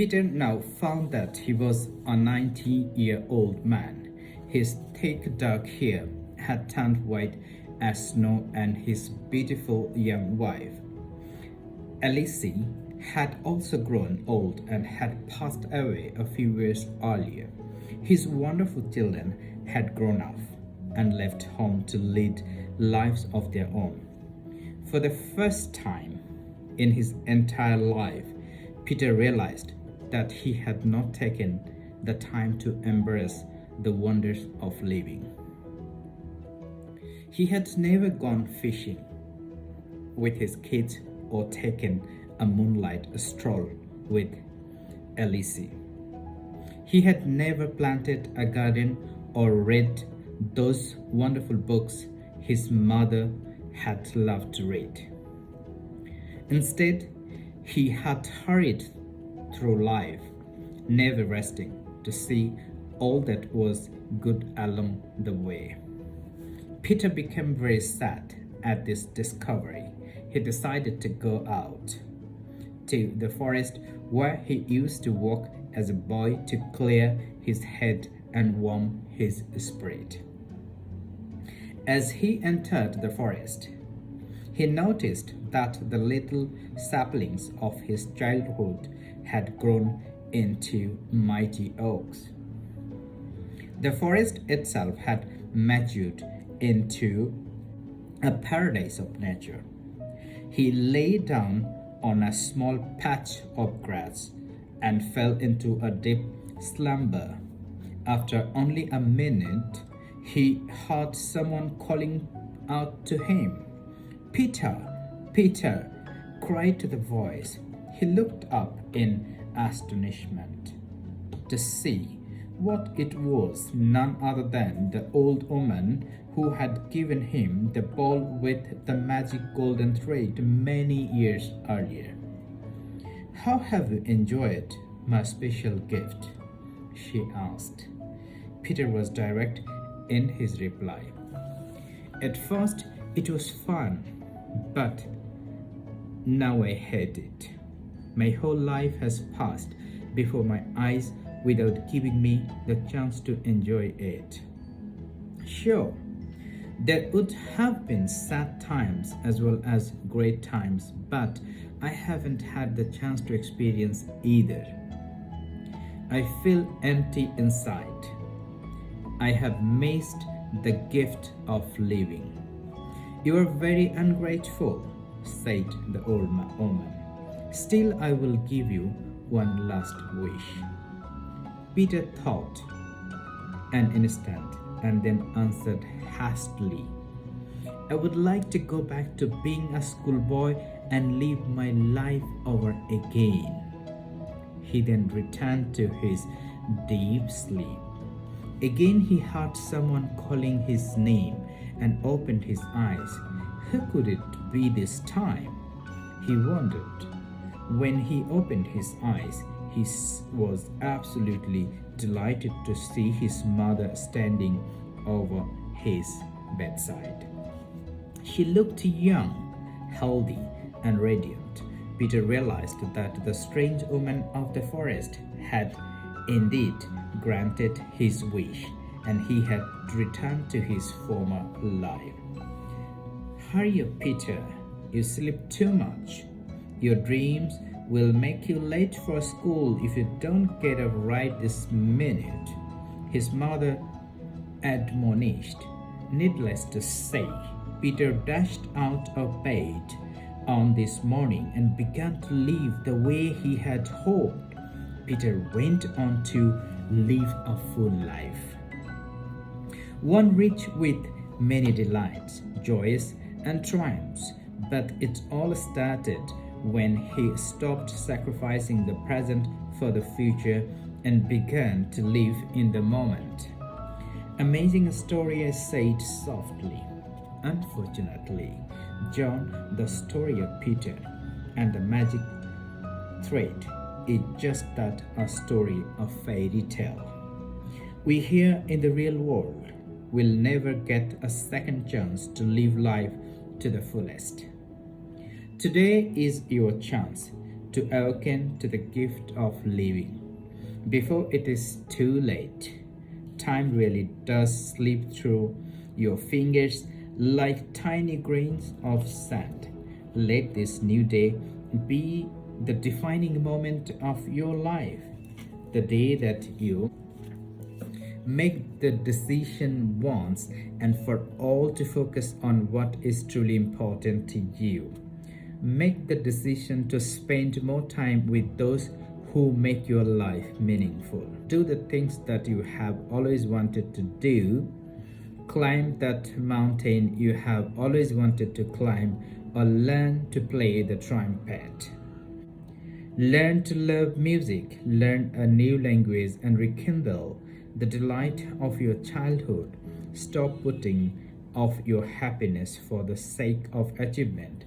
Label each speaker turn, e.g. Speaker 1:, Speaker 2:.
Speaker 1: Peter now found that he was a 90-year-old man. His thick dark hair had turned white as snow, and his beautiful young wife, Alice, had also grown old and had passed away a few years earlier. His wonderful children had grown up and left home to lead lives of their own. For the first time in his entire life, Peter realized that he had not taken the time to embrace the wonders of living. He had never gone fishing with his kids or taken a moonlight stroll with Alice. He had never planted a garden or read those wonderful books his mother had loved to read. Instead, he had hurried through life, never resting to see all that was good along the way. Peter became very sad at this discovery. He decided to go out to the forest where he used to walk as a boy to clear his head and warm his spirit. As he entered the forest, he noticed that the little saplings of his childhood had grown into mighty oaks. The forest itself had matured into a paradise of nature. He lay down on a small patch of grass and fell into a deep slumber. After only a minute, he heard someone calling out to him. "Peter, Peter," cried the voice. He looked up in astonishment to see what it was, none other than the old woman who had given him the ball with the magic golden thread many years earlier. "How have you enjoyed my special gift?" she asked. Peter was direct in his reply. "At first it was fun, but now I hate it. My whole life has passed before my eyes without giving me the chance to enjoy it." Sure, there would have been sad times as well as great times, but I haven't had the chance to experience either. I feel empty inside. I have missed the gift of living. "You are very ungrateful," said the old woman. "Still, I will give you one last wish." Peter thought an instant and then answered hastily, "I would like to go back to being a schoolboy and live my life over again." He then returned to his deep sleep. Again he heard someone calling his name and opened his eyes. Who could it be this time? He wondered. When he opened his eyes, he was absolutely delighted to see his mother standing over his bedside. She looked young, healthy, and radiant. Peter realized that the strange woman of the forest had indeed granted his wish, and he had returned to his former life. "Hurry up, Peter. You sleep too much. Your dreams will make you late for school if you don't get up right this minute," his mother admonished. Needless to say, Peter dashed out of bed on this morning and began to live the way he had hoped. Peter went on to live a full life, one rich with many delights, joys, and triumphs. But it all started when he stopped sacrificing the present for the future and began to live in the moment. "Amazing story," I said softly. Unfortunately, John, the story of Peter and the magic thread is just that, a story of fairy tale. We here in the real world will never get a second chance to live life to the fullest. Today is your chance to awaken to the gift of living before it is too late. Time really does slip through your fingers like tiny grains of sand. Let this new day be the defining moment of your life, the day that you make the decision once and for all to focus on what is truly important to you. Make the decision to spend more time with those who make your life meaningful. Do the things that you have always wanted to do. Climb that mountain you have always wanted to climb, or learn to play the trumpet. Learn to love music, learn a new language, and rekindle the delight of your childhood. Stop putting off your happiness for the sake of achievement.